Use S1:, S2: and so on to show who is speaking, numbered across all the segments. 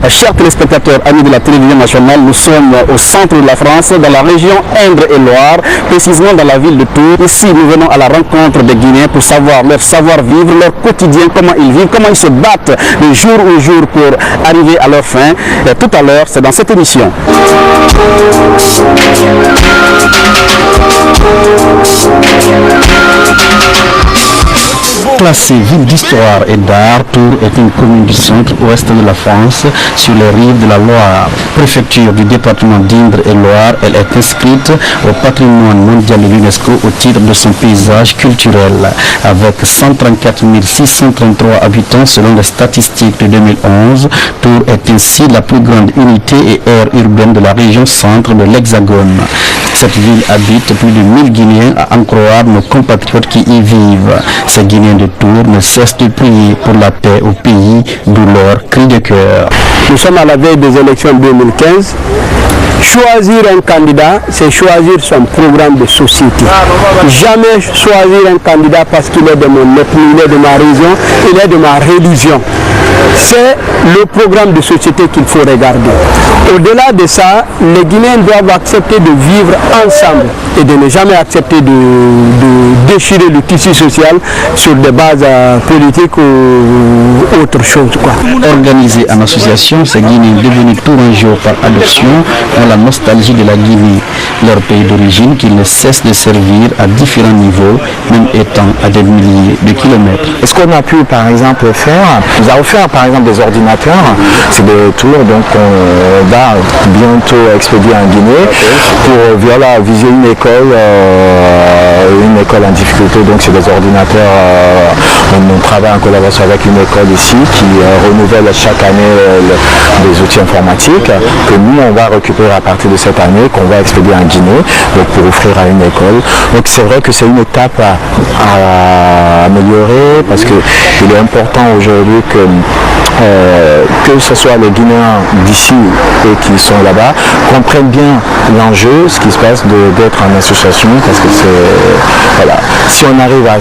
S1: Chers téléspectateurs, amis de la télévision nationale, nous sommes au centre de la France, dans la région Indre et Loire, précisément dans la ville de Tours. Ici, nous venons à la rencontre des Guinéens pour savoir leur savoir-vivre, leur quotidien, comment ils vivent, comment ils se battent de jour au jour pour arriver à leur fin. Et tout à l'heure, c'est dans cette émission. Classée ville d'histoire et d'art, Tours est une commune du centre-ouest de la France, sur les rives de la Loire. Préfecture du département d'Indre et Loire, elle est inscrite au patrimoine mondial de l'UNESCO au titre de son paysage culturel. Avec 134 633 habitants selon les statistiques de 2011, Tours est ainsi la plus grande unité et aire urbaine de la région centre de l'Hexagone. Cette ville habite plus de 1000 Guinéens, à en croire nos compatriotes qui y vivent. Ces Guinéens de Tours ne cessent de prier pour la paix au pays, d'où leur cri de cœur. Nous sommes à la veille des élections 2015. Choisir un candidat, c'est choisir son programme de société. Jamais choisir un candidat parce qu'il est de mon ethnie, il est de ma région, il est de ma religion. C'est le programme de société qu'il faut regarder. Au-delà de ça, les Guinéens doivent accepter de vivre ensemble et de ne jamais accepter de déchirer le tissu social sur des bases politiques ou autre chose. Organisés en association, ces Guinéens devenus tourangeaux par adoption ont la nostalgie de la Guinée, leur pays d'origine qu'ils ne cessent de servir à différents niveaux, même étant à des milliers de kilomètres.
S2: Ce qu'on a pu par exemple faire, nous avons fait par exemple des ordinateurs, c'est des tours, donc on va bientôt expédier en Guinée pour viser une école en difficulté, donc c'est des ordinateurs, on travaille en collaboration avec une école ici qui renouvelle chaque année des outils informatiques que nous on va récupérer à partir de cette année, qu'on va expédier en Guinée, donc pour offrir à une école. Donc c'est vrai que c'est une étape à améliorer parce qu'il est important aujourd'hui que ce soit les Guinéens d'ici et qui sont là-bas comprennent bien l'enjeu, ce qui se passe d'être en association, parce que c'est voilà, si on arrive à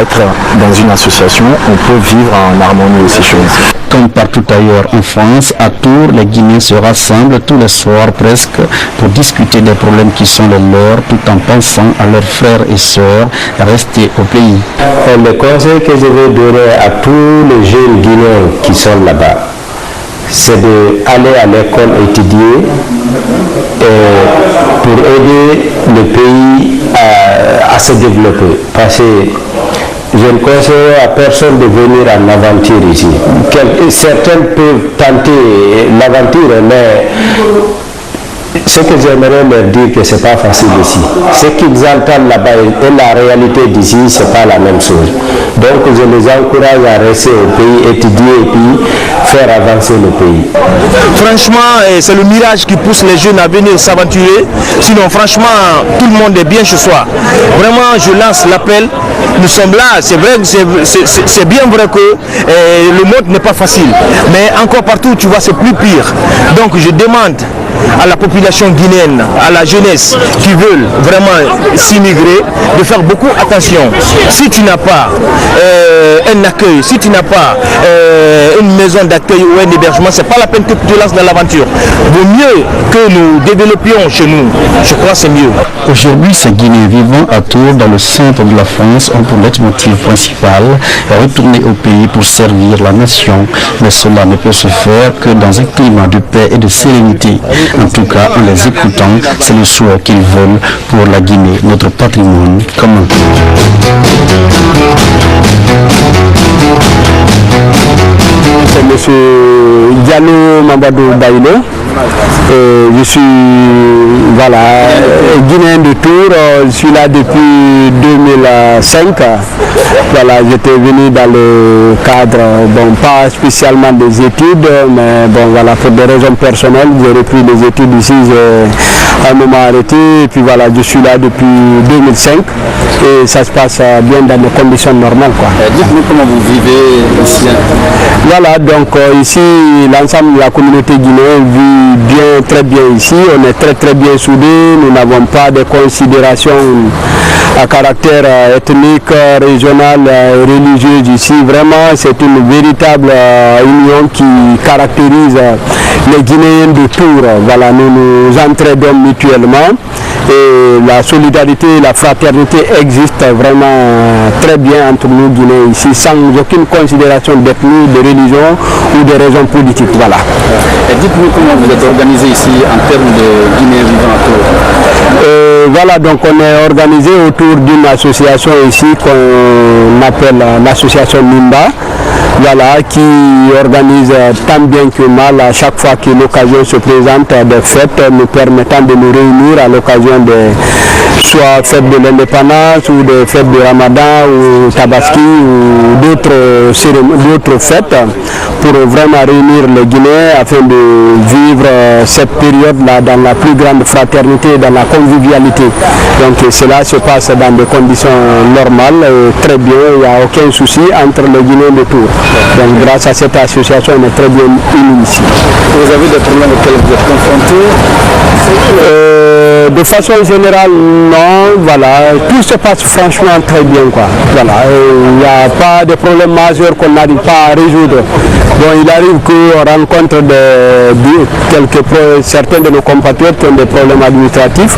S2: être dans une association, on peut vivre en harmonie aussi chez nous.
S1: Comme partout ailleurs en France, à Tours, les Guinéens se rassemblent tous les soirs presque pour discuter des problèmes qui sont les leurs, tout en pensant à leurs frères et sœurs restés au pays.
S3: Le conseil que je vais donner à tous les jeunes Guinéens qui sont là-bas, c'est d'aller à l'école étudier pour aider le pays à se développer. Parce que je ne conseille à personne de venir en aventure ici. Certains peuvent tenter l'aventure, mais ce que j'aimerais leur dire que c'est pas facile ici. Ce qu'ils entendent là-bas et la réalité d'ici, c'est pas la même chose. Donc je les encourage à rester au pays, étudier et puis faire avancer le pays.
S4: Franchement, c'est le mirage qui pousse les jeunes à venir s'aventurer. Sinon, franchement, tout le monde est bien chez soi. Vraiment, je lance l'appel. Nous sommes là. C'est vrai, c'est bien vrai que le monde n'est pas facile. Mais encore partout, tu vois, c'est plus pire. Donc je demande à la population guinéenne, à la jeunesse qui veulent vraiment s'immigrer, de faire beaucoup attention. Si tu n'as pas un accueil, si tu n'as pas une maison d'accueil ou un hébergement, c'est pas la peine que tu te lances dans l'aventure. Vaut mieux que nous développions chez nous. Je crois que c'est mieux.
S1: Aujourd'hui, ces Guinéens vivant à Tours, dans le centre de la France, ont pour leitmotiv principal retourner au pays pour servir la nation. Mais cela ne peut se faire que dans un climat de paix et de sérénité. En tout cas, en les écoutant, c'est le souhait qu'ils veulent pour la Guinée, notre patrimoine commun. C'est M. Diallo Mambadou Baïlo. Je suis guinéen de Tours, je suis là depuis 2005. Voilà, j'étais venu dans le cadre, pas spécialement des études, mais pour des raisons personnelles, j'ai repris des études ici, j'ai un moment arrêté, et puis voilà, je suis là depuis 2005 et ça se passe bien dans des conditions normales.
S5: Dites-nous comment vous vivez ici.
S1: Voilà, donc ici, l'ensemble de la communauté guinéenne vit bien
S6: vivons très bien ici, on est très bien soudés, nous n'avons pas de considérations à caractère ethnique, régional et religieux ici. Vraiment, c'est une véritable union qui caractérise les Guinéens de Tours. Voilà, nous nous entraidons mutuellement et la solidarité et la fraternité existent vraiment très bien entre nous Guinéens ici, sans aucune considération d'ethnie, de religion ou de raison politique. Voilà.
S5: Et dites-nous comment vous êtes organisé ici en termes de Guinéens vivant à Tours.
S6: Voilà, donc on est organisé autour d'une association ici qu'on appelle l'association Nimba. Voilà, qui organise tant bien que mal à chaque fois que l'occasion se présente des fêtes nous permettant de nous réunir à l'occasion de soit fête de l'indépendance ou des fêtes de Ramadan ou Tabaski ou d'autres fêtes pour vraiment réunir les Guinéens afin de vivre cette période-là dans la plus grande fraternité et dans la convivialité. Donc cela se passe dans des conditions normales, très bien, il n'y a aucun souci entre les Guinéens de Tours. Donc grâce à cette association, on est très bien unis ici.
S5: Vous avez des problèmes auxquels vous êtes confrontés?
S6: De façon générale, non, voilà, tout se passe franchement très bien, quoi. Voilà, il n'y a pas de problème majeur qu'on n'arrive pas à résoudre. Bon, il arrive qu'on rencontre certains de nos compatriotes qui ont des problèmes administratifs,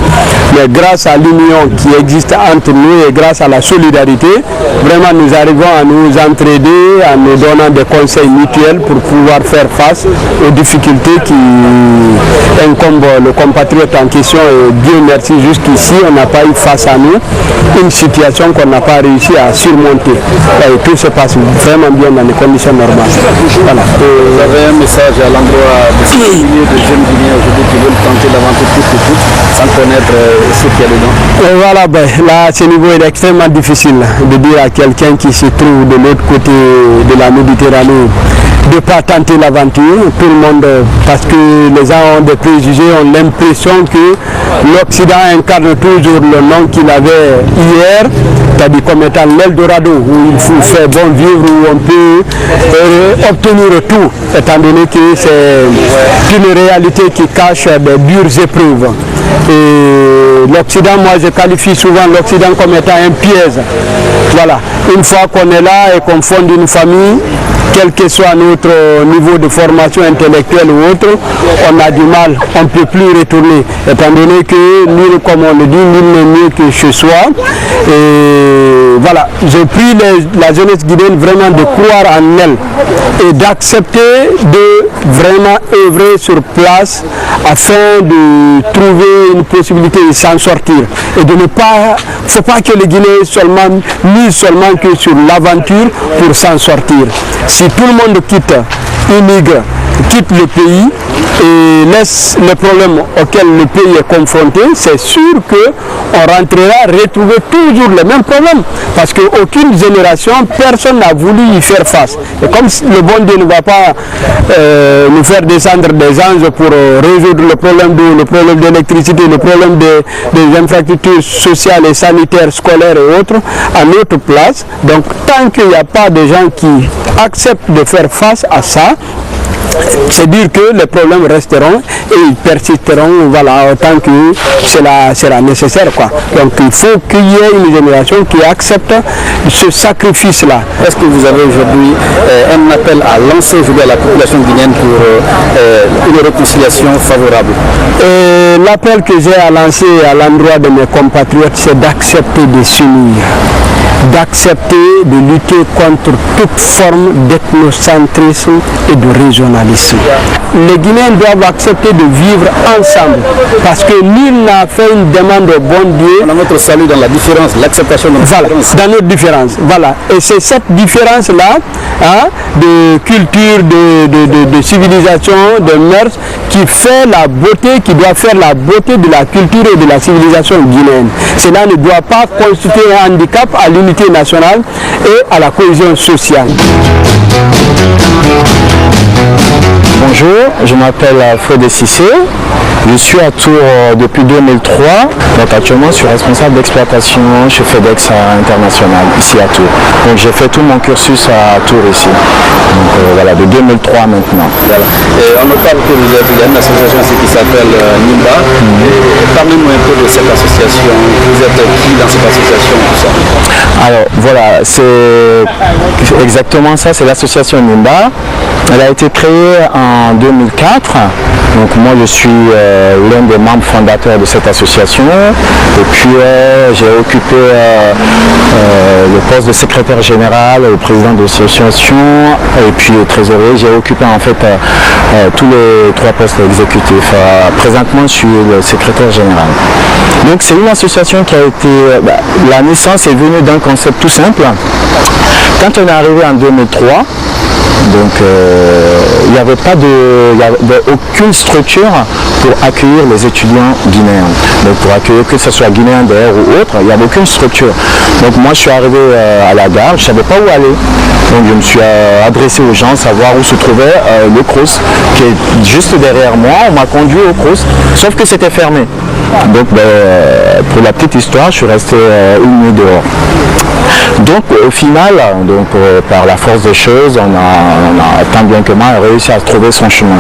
S6: mais grâce à l'union qui existe entre nous et grâce à la solidarité, vraiment nous arrivons à nous entraider, à nous donnant des conseils mutuels pour pouvoir faire face aux difficultés qui incombent le compatriote en question. Et Dieu merci, jusqu'ici, on n'a pas eu face à nous une situation qu'on n'a pas réussi à surmonter. Et tout se passe vraiment bien dans les conditions normales. Voilà.
S5: Vous avez un message à l'endroit de ces milliers de jeunes Guinéens aujourd'hui qui veulent tenter l'aventure coûte que coûte sans connaître ce qu'il y a dedans?
S6: Et voilà, là, ce niveau est extrêmement difficile de dire à quelqu'un qui se trouve de l'autre côté de la Méditerranée de ne pas tenter l'aventure. Tout le monde, parce que les gens ont des préjugés, ont l'impression que l'Occident incarne toujours le nom qu'il avait hier, c'est-à-dire comme étant l'Eldorado, où il faut faire bon vivre, où on peut obtenir tout, étant donné que c'est une réalité qui cache des dures épreuves. Et l'Occident, moi je qualifie souvent l'Occident comme étant un piège. Voilà, une fois qu'on est là et qu'on fonde une famille, quel que soit notre niveau de formation intellectuelle ou autre, on a du mal, on ne peut plus retourner, étant donné que nul, comme on le dit, nul n'est mieux que chez soi. Et voilà, je prie la jeunesse guinéenne vraiment de croire en elle et d'accepter de vraiment œuvrer sur place afin de trouver une possibilité de s'en sortir. Et de ne pas, il ne faut pas que les Guinéens misent seulement que sur l'aventure pour s'en sortir. Si tout le monde quitte, immigre, quitte le pays et laisse les problèmes auxquels le pays est confronté, c'est sûr qu'on rentrera retrouver toujours les mêmes problèmes. Parce qu'aucune génération, personne n'a voulu y faire face. Et comme le bon Dieu ne va pas nous faire descendre des anges pour résoudre le problème d'eau, le problème d'électricité, le problème des infrastructures sociales et sanitaires, scolaires et autres, à notre place, donc tant qu'il n'y a pas de gens qui acceptent de faire face à ça, c'est dire que les problèmes resteront et ils persisteront, voilà, autant que cela sera nécessaire, quoi. Donc il faut qu'il y ait une génération qui accepte ce sacrifice-là.
S5: Est-ce que vous avez aujourd'hui un appel à lancer aujourd'hui à la population guinéenne pour une réconciliation favorable?
S6: L'appel que j'ai à lancer à l'endroit de mes compatriotes, c'est d'accepter de s'unir, d'accepter de lutter contre toute forme d'ethnocentrisme et de régionalisme. Les Guinéens doivent accepter de vivre ensemble parce que nul n'a fait une demande au bon Dieu.
S5: On a notre salut dans la différence, l'acceptation de notre différence.
S6: Dans notre différence. Voilà. Et c'est cette différence-là, hein, de culture, de civilisation, de mœurs, qui fait la beauté, qui doit faire la beauté de la culture et de la civilisation guinéenne. Cela ne doit pas constituer un handicap à l'unité nationale et à la cohésion sociale.
S2: Bonjour, je m'appelle Frédé Cissé. Je suis à Tours depuis 2003. Donc actuellement, je suis responsable d'exploitation chez FedEx International, ici à Tours. Donc j'ai fait tout mon cursus à Tours ici. Donc voilà, de 2003 maintenant.
S5: Voilà. Et on nous parle que vous êtes, il y a une association ici qui s'appelle NIMBA. Parlez-nous un peu de cette association. Vous êtes qui dans cette association, tout ça?
S2: Alors voilà, c'est exactement ça, c'est l'association NIMBA. Elle a été créée en 2004. Donc moi je suis l'un des membres fondateurs de cette association. Et puis j'ai occupé le poste de secrétaire général, le président de l'association et puis le trésorier. J'ai occupé en fait tous les 3 postes exécutifs. Présentement je suis le secrétaire général. Donc c'est une association qui a été... la naissance est venue d'un concept tout simple. Quand on est arrivé en 2003, donc il n'y avait aucune structure pour accueillir les étudiants guinéens. Donc pour accueillir, que ce soit guinéen d'ailleurs ou autre, il n'y avait aucune structure. Donc moi je suis arrivé à la gare, je ne savais pas où aller. Donc je me suis adressé aux gens, savoir où se trouvait le CROUS, qui est juste derrière moi. On m'a conduit au CROUS, sauf que c'était fermé. Donc pour la petite histoire, je suis resté une nuit dehors. Donc au final, par la force des choses, on a tant bien que mal réussi à trouver son chemin.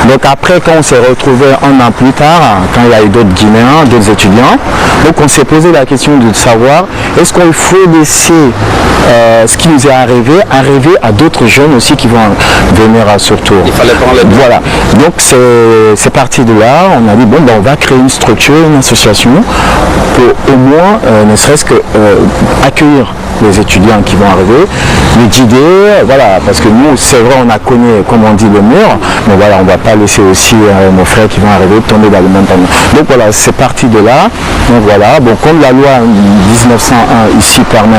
S2: Donc après, quand on s'est retrouvé un an plus tard, quand il y a eu d'autres Guinéens, d'autres étudiants, donc on s'est posé la question de savoir est-ce qu'il faut laisser ce qui nous est arrivé à d'autres jeunes aussi qui vont venir à ce tour.
S5: Il fallait prendre les...
S2: Voilà. Donc c'est parti de là. On a dit bon, on va créer une structure, une association pour au moins ne serait-ce que accueillir les étudiants qui vont arriver, les guider, voilà, parce que nous, c'est vrai, on a connu, comme on dit, le mur, mais voilà, on ne va pas laisser aussi nos frères qui vont arriver tomber dans le même panneau. Donc voilà, c'est parti de là. Donc voilà, bon, comme la loi 1901 ici permet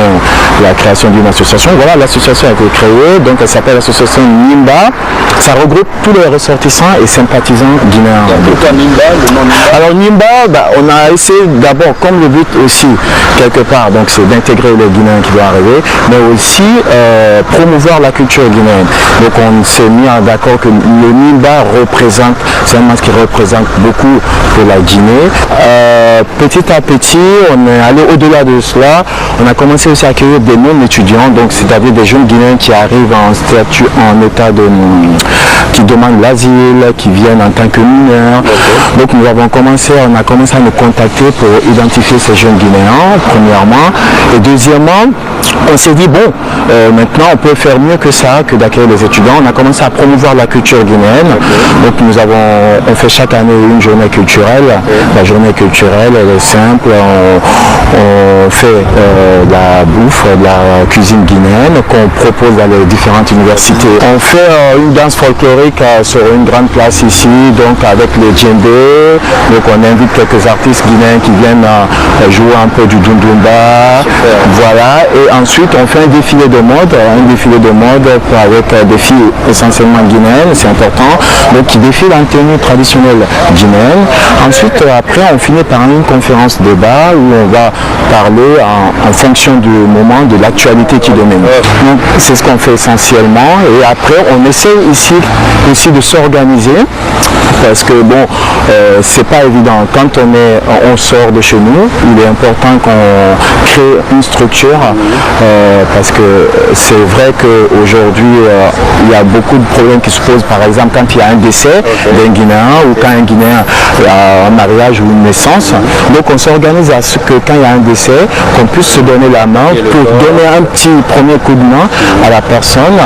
S2: la création d'une association, voilà, l'association a été créée, donc elle s'appelle l'association NIMBA. Ça regroupe tous les ressortissants et sympathisants guinéens.
S5: Pourquoi NIMBA, le nom NIMBA?
S2: Alors NIMBA, on a essayé d'abord, comme le but aussi, quelque part, donc c'est d'intégrer les Guinéens qui vont arriver, mais aussi promouvoir la culture guinéenne. Donc on s'est mis d'accord que le NIMBA représente, c'est un match qui représente beaucoup pour la Guinée. Petit à petit, on est allé au-delà de cela, on a commencé aussi à accueillir des non-étudiants, donc c'est-à-dire des jeunes Guinéens qui arrivent en statut, en état de... qui demandent l'asile, qui viennent en tant que mineurs. Donc nous avons commencé, on a commencé à nous contacter pour identifier ces jeunes Guinéens, premièrement. Et deuxièmement, on s'est dit, bon, maintenant on peut faire mieux que ça, que d'accueillir les étudiants. On a commencé à promouvoir la culture guinéenne. Donc on fait chaque année une journée culturelle. La journée culturelle, elle est simple. On fait la bouffe, la cuisine guinéenne qu'on propose dans les différentes universités. On fait une danse folklorique sur une grande place ici, donc avec les djembés. Donc on invite quelques artistes guinéens qui viennent jouer un peu du dundumba. Voilà. Et ensuite on fait un défilé de mode avec des filles essentiellement guinéennes, c'est important, donc qui défilent en tenue traditionnelle guinéenne. Ensuite après on finit par une conférence débat où on va parler en fonction du moment, de l'actualité qui domine. Donc c'est ce qu'on fait essentiellement et après on essaie ici aussi de s'organiser parce que bon c'est pas évident quand on sort de chez nous, il est important qu'on crée une structure parce que c'est vrai qu'aujourd'hui il y a beaucoup de problèmes qui se posent, par exemple quand il y a un décès d'un Guinéen ou quand un Guinéen a un mariage ou une naissance. Donc on s'organise à ce que quand il y a un décès, qu'on puisse se donner la main pour donner un petit premier coup de main à la personne,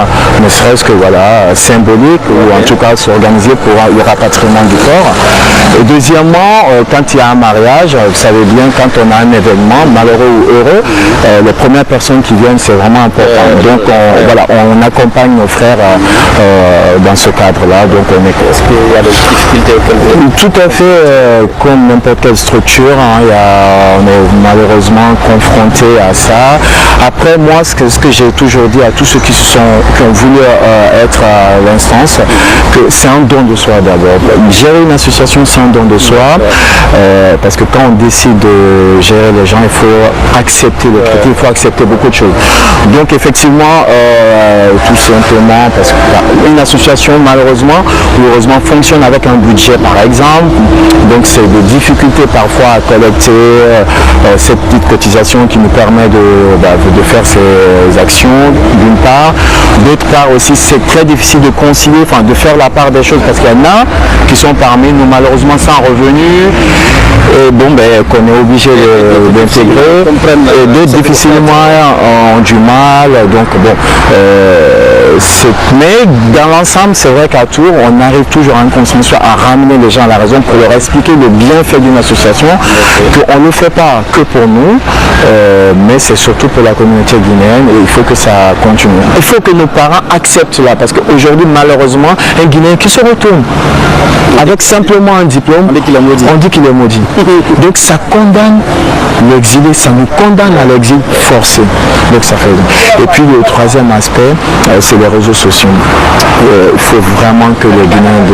S2: ne serait-ce que voilà, symbolique ou en tout cas s'organiser pour le rapatriement du corps. Et deuxièmement, quand il y a un mariage, vous savez bien, quand on a un événement, malheureux ou heureux, les premières personnes qui viennent, c'est vraiment important. Donc on accompagne nos frères dans ce cadre-là. Donc
S5: est-ce qu'il y a des difficultés auxquelles...
S2: Tout à fait, comme n'importe quelle structure, on est malheureusement confronté à ça. Après, moi, ce que j'ai toujours dit à tous ceux qui ont voulu être à l'instance, que c'est un don de soi d'abord. Gérer une association, c'est un don de soi, parce que quand on décide de gérer les gens, il faut accepter le traité, il faut accepter beaucoup de choses. Donc effectivement, tout simplement, parce qu'une association malheureusement ou heureusement fonctionne avec un budget par exemple, donc c'est des difficultés parfois à collecter cette petite cotisation qui nous permet de faire ces actions d'une part. D'autre part aussi, c'est très difficile de concilier, enfin de faire la part des choses, parce qu'il y en a qui sont parmi nous malheureusement sans revenus, et bon qu'on est obligé d'intégrer, et d'autres difficilement ont du mal, donc bon, mais dans l'ensemble c'est vrai qu'à Tours on arrive toujours à un consensus, à ramener les gens à la raison pour leur expliquer le bienfait d'une association, qu'on ne le fait pas que pour nous, mais c'est surtout pour la communauté guinéenne, et il faut que ça continue. Il faut que nos parents acceptent cela, parce qu'aujourd'hui malheureusement un Guinéen qui se retourne avec simplement un diplôme, on dit qu'il est maudit. Donc ça condamne l'exilé, ça nous condamne à l'exil forcé. Donc ça fait. Et puis le troisième aspect, c'est les réseaux sociaux. Il faut vraiment que les Guinéens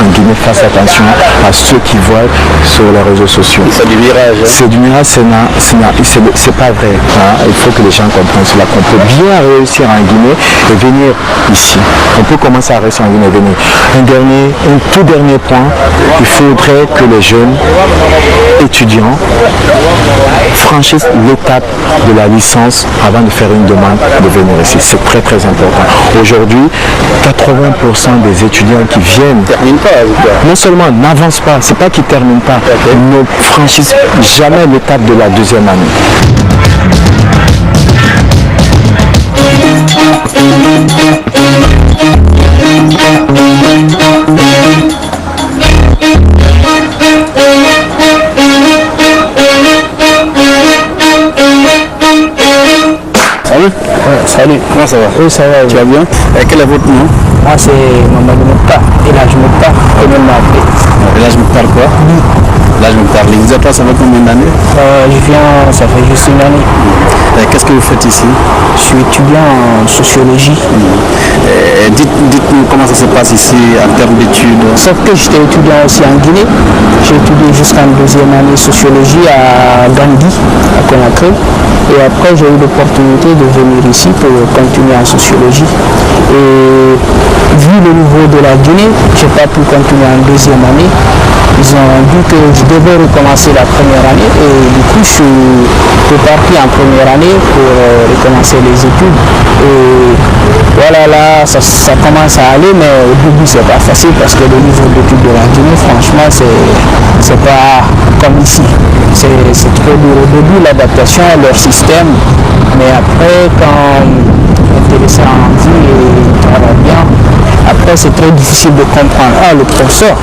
S2: en Guinée fassent attention à ceux qui voient sur les réseaux sociaux.
S5: C'est du mirage.
S2: C'est du mirage, c'est pas vrai. Il faut que les gens comprennent cela, qu'on peut bien réussir en Guinée et venir ici. On peut commencer à réussir en Guinée et venir. Un tout dernier point, il faudrait que les jeunes étudiants franchissent l'étape de la licence avant de faire une demande de venir ici. C'est très très important. Aujourd'hui, 80% des étudiants qui viennent non seulement n'avancent pas, c'est pas qu'ils ne terminent pas, ne franchissent jamais l'étape de la deuxième année.
S5: Salut. Salut. Comment ça va?
S6: Oui, ça va.
S5: Tu vas bien? Quel est votre nom?
S6: Moi, c'est Mamadou Mokhtar. Et là, je Mokhtar. Et même appelé.
S5: Et là, je Mokhtar quoi? Là, je Mokhtar. Vous êtes là, ça fait combien d'années?
S6: Je viens, ça fait juste une année.
S5: Qu'est-ce que vous faites ici?
S6: Je suis étudiant en sociologie.
S5: Dites-nous comment ça se passe ici en termes d'études.
S6: Sauf que j'étais étudiant aussi en Guinée. J'ai étudié jusqu'en deuxième année sociologie à Gandhi, à Conakry. Et après, j'ai eu l'opportunité de venir ici pour continuer en sociologie. Et vu le niveau de la Guinée, je n'ai pas pu continuer en deuxième année. Ils ont dit que je devais recommencer la première année et du coup je suis parti en première année pour recommencer les études. Et voilà, là ça commence à aller, mais au début c'est pas facile parce que le niveau d'études de la Guinée, franchement, c'est pas comme ici. C'est trop dur au début, l'adaptation, leur système, mais après quand intéressé en vie et travaille bien, après c'est très difficile de comprendre le professeur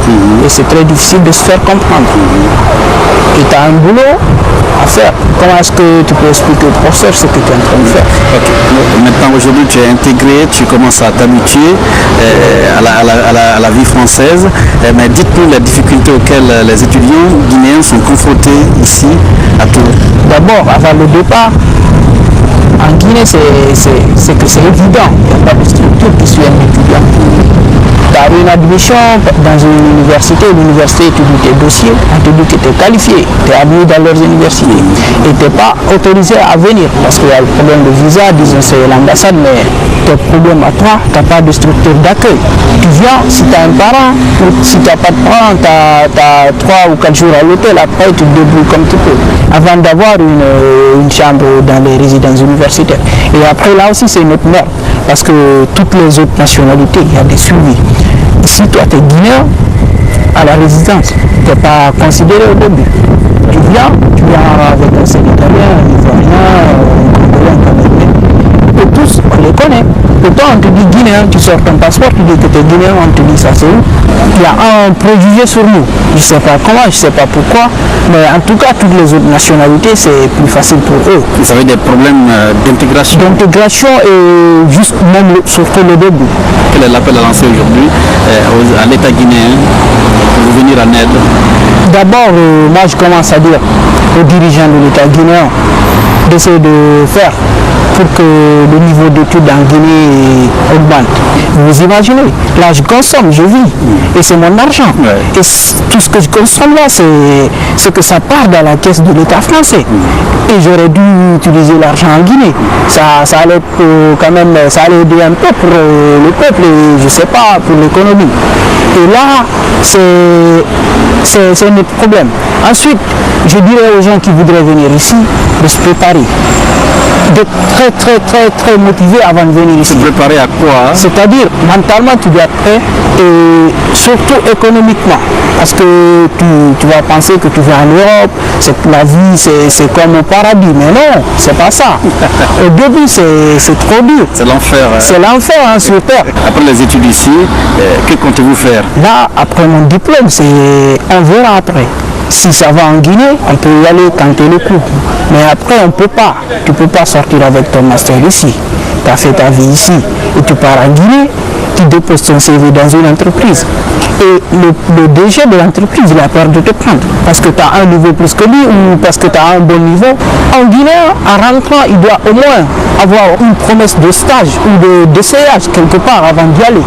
S6: et c'est très difficile de se faire comprendre. Et tu as un boulot à faire. Comment est-ce que tu peux expliquer au professeur ce que tu es en train de faire?
S5: Maintenant aujourd'hui tu es intégré, tu commences à t'habituer à la vie française, mais dites-nous les difficultés auxquelles les étudiants guinéens sont confrontés ici à Tours.
S6: D'abord, avant le départ, en Guinée, c'est que c'est évident, il n'y a pas de structure qui suit un étudiant. Tu as une admission dans une université, l'université étudie tes dossiers, on te dit que tu es qualifié, tu es admis dans leurs universités et tu n'es pas autorisé à venir parce qu'il y a le problème de visa, disons c'est l'ambassade, mais tes problèmes à toi, tu n'as pas de structure d'accueil. Tu viens, si tu as un parent, si tu n'as pas de parent, tu as 3 ou 4 jours à l'hôtel, après tu te débrouilles comme tu peux, avant d'avoir une chambre dans les résidences universitaires. Et après là aussi c'est une autre merde, parce que toutes les autres nationalités, il y a des suivis. Si toi tu es guinéen, à la résidence, tu n'es pas considéré au début. Tu viens avec un Sénégalais, un Ivoirien, un Congolais, un Camerounais. Et tous, on les connaît. Pourtant, on te dit guinéen, tu sors ton passeport, tu dis que tu es guinéen, on te dit ça c'est où? Il y a un préjugé sur nous. Je ne sais pas comment, je ne sais pas pourquoi, mais en tout cas, toutes les autres nationalités, c'est plus facile pour eux.
S5: Vous avez des problèmes d'intégration?
S6: D'intégration et juste même surtout le début.
S5: Quel est l'appel à lancer aujourd'hui à l'État guinéen pour venir en aide?
S6: D'abord, moi je commence à dire aux dirigeants de l'État guinéen d'essayer de faire pour que le niveau d'études en Guinée augmente. Vous imaginez, là je consomme, je vis, et c'est mon argent. Et tout ce que je consomme là, c'est que ça part dans la caisse de l'État français. Et j'aurais dû utiliser l'argent en Guinée. Ça allait quand même, ça allait aider un peu pour le peuple, et je sais pas, pour l'économie. Et là, c'est notre problème. Ensuite, je dirais aux gens qui voudraient venir ici de se préparer, d'être très motivé avant de venir ici.
S5: Se préparer à quoi?
S6: C'est-à-dire, mentalement, tu dois être prêt, et surtout économiquement. Parce que tu vas penser que tu vas en Europe, la vie c'est comme au paradis, mais non, c'est pas ça. Au début, c'est trop dur.
S5: C'est l'enfer.
S6: C'est l'enfer, hein, sur terre.
S5: Après les études ici, que comptez-vous faire?
S6: Là, après mon diplôme, on verra après. Si ça va en Guinée, on peut y aller tenter le coup. Mais après, on peut pas. Tu ne peux pas sortir avec ton master ici. Tu as fait ta vie ici et tu pars en Guinée, tu déposes ton CV dans une entreprise. Et le DG de l'entreprise, il a peur de te prendre parce que tu as un niveau plus que lui ou parce que tu as un bon niveau. En Guinée, en rentrant, il doit au moins avoir une promesse de stage ou d'essayage quelque part avant d'y aller.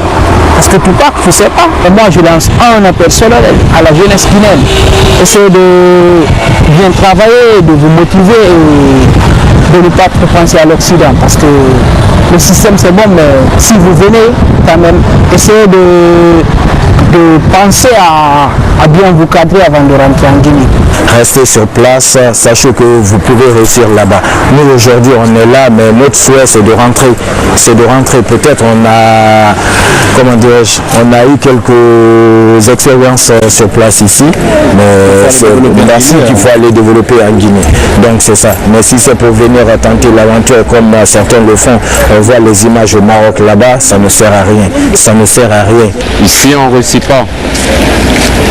S6: Parce que tout part, tu ne sais pas. Et moi, je lance un appel solennel à la jeunesse guinéenne. Essayez de bien travailler, de vous motiver et de ne pas trop penser à l'Occident. Parce que le système, c'est bon, mais si vous venez, quand même, essayez de penser à bien vous cadrer avant de rentrer en Guinée.
S2: Restez sur place, sachez que vous pouvez réussir là-bas. Nous aujourd'hui on est là, mais notre souhait c'est de rentrer. Peut-être on a, comment dirais-je, on a eu quelques expériences sur place ici, mais c'est là-dessus qu'il faut aller développer en Guinée. Donc c'est ça. Mais si c'est pour venir tenter l'aventure comme certains le font, on voit les images au Maroc là-bas, ça ne sert à rien. Ça ne sert à rien.
S7: Ici on ne réussit pas.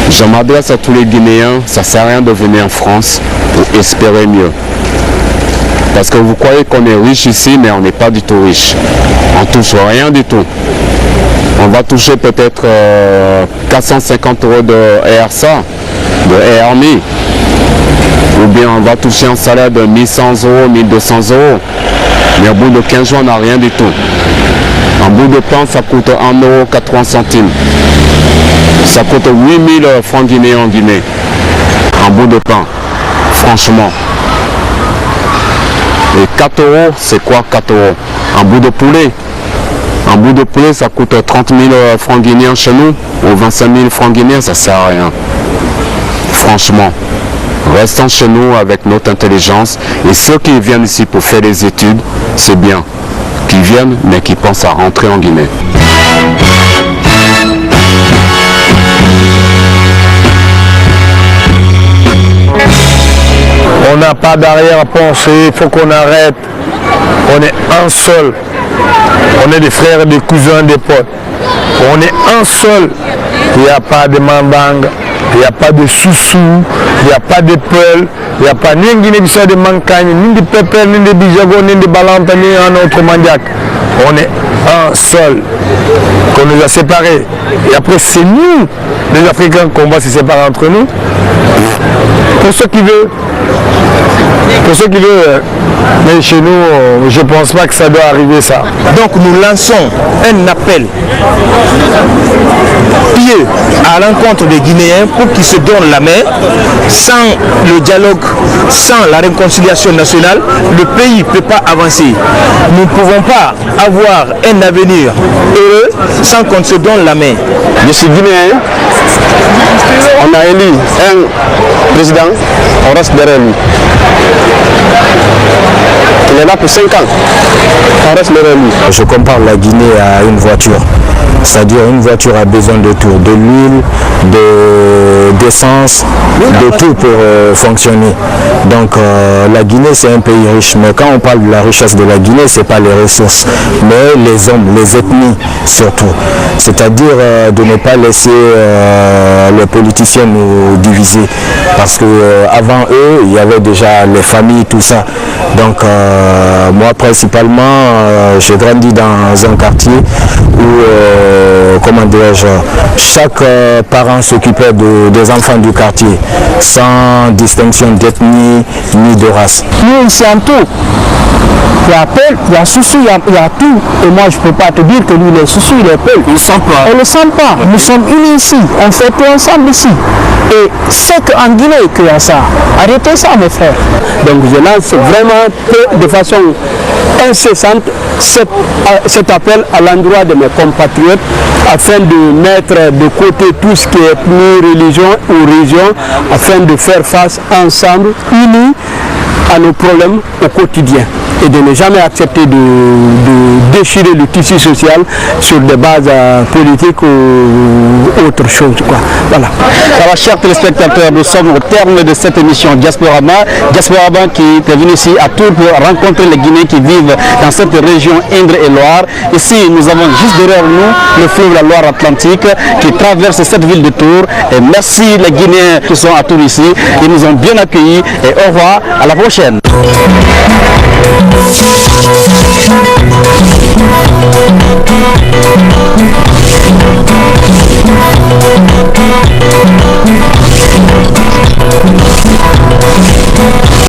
S7: Je m'adresse à tous les Guinéens, ça ne sert à rien de venir en France pour espérer mieux. Parce que vous croyez qu'on est riche ici, mais on n'est pas du tout riche. On ne touche rien du tout. On va toucher peut-être 450 € de RSA, de RMI. Ou bien on va toucher un salaire de 1100 €, 1200 €. Mais au bout de 15 jours, on n'a rien du tout. Un bout de pain, ça coûte 1,80 €. Ça coûte 8000 francs guinéens en Guinée. Un bout de pain, franchement. Et 4 €, c'est quoi 4 €? Un bout de poulet. Un bout de poulet, ça coûte 30 000 francs guinéens chez nous, ou 25 000 francs guinéens, ça sert à rien. Franchement, restons chez nous avec notre intelligence. Et ceux qui viennent ici pour faire des études, c'est bien. Qui viennent, mais qui pensent à rentrer en Guinée.
S8: On n'a pas d'arrière-pensée, il faut qu'on arrête. On est un seul. On est des frères, des cousins, des potes. On est un seul. Il n'y a pas de mandang, il n'y a pas de soussou, il n'y a pas de peul, il n'y a pas ni en Guinée-Bissau de Mancagne, ni de Pépère, ni de Bijago, ni de Balanta, ni un autre mandiac. On est un seul. Qu'on nous a séparés. Et après, c'est nous, les Africains, qu'on va se séparer entre nous. Pour ceux qui veulent. Pour ceux qui veulent, mais chez nous, je ne pense pas que ça doit arriver ça.
S4: Donc nous lançons un appel pieux à l'encontre des Guinéens pour qu'ils se donnent la main. Sans le dialogue, sans la réconciliation nationale, le pays ne peut pas avancer. Nous ne pouvons pas avoir un avenir heureux sans qu'on se donne la main.
S9: Je suis guinéen, on a élu un président, on reste derrière lui. Il est là pour 5 ans, on reste derrière lui.
S2: Je compare la Guinée à une voiture. C'est-à-dire une voiture a besoin de tout, de l'huile, d'essence, de tout pour fonctionner. Donc la Guinée c'est un pays riche, mais quand on parle de la richesse de la Guinée, ce n'est pas les ressources, mais les hommes, les ethnies surtout. C'est-à-dire de ne pas laisser les politiciens nous diviser. Parce qu'avant eux, il y avait déjà les familles, tout ça. Donc moi principalement, j'ai grandi dans un quartier où comment dirais-je, chaque parent s'occupait des enfants du quartier, sans distinction d'ethnie ni de race.
S6: Nous, ici en tout, il y a pelle, il y a souci, il y a tout. Et moi, je ne peux pas te dire que lui, les soucis, les pelles.
S5: On ne sent pas.
S6: On ne le sent pas. Nous sommes unis ici. On fait tout ensemble ici. Et c'est qu'en Guinée qu'il y a ça. Arrêtez ça, mes frères. Donc, je lance vraiment de façon incessante cet appel à l'endroit de mes compatriotes afin de mettre de côté tout ce qui est ethnie, religion ou région afin de faire face ensemble, unis à nos problèmes au quotidien et de ne jamais accepter de déchirer le tissu social sur des bases politiques ou autre chose. Voilà.
S1: Alors, chers téléspectateurs, nous sommes au terme de cette émission Diasporama. Diasporama qui est venu ici à Tours pour rencontrer les Guinéens qui vivent dans cette région Indre et Loire. Ici, nous avons juste derrière nous le fleuve la Loire-Atlantique qui traverse cette ville de Tours. Et merci les Guinéens qui sont à Tours ici. Ils nous ont bien accueillis et au revoir, à la prochaine.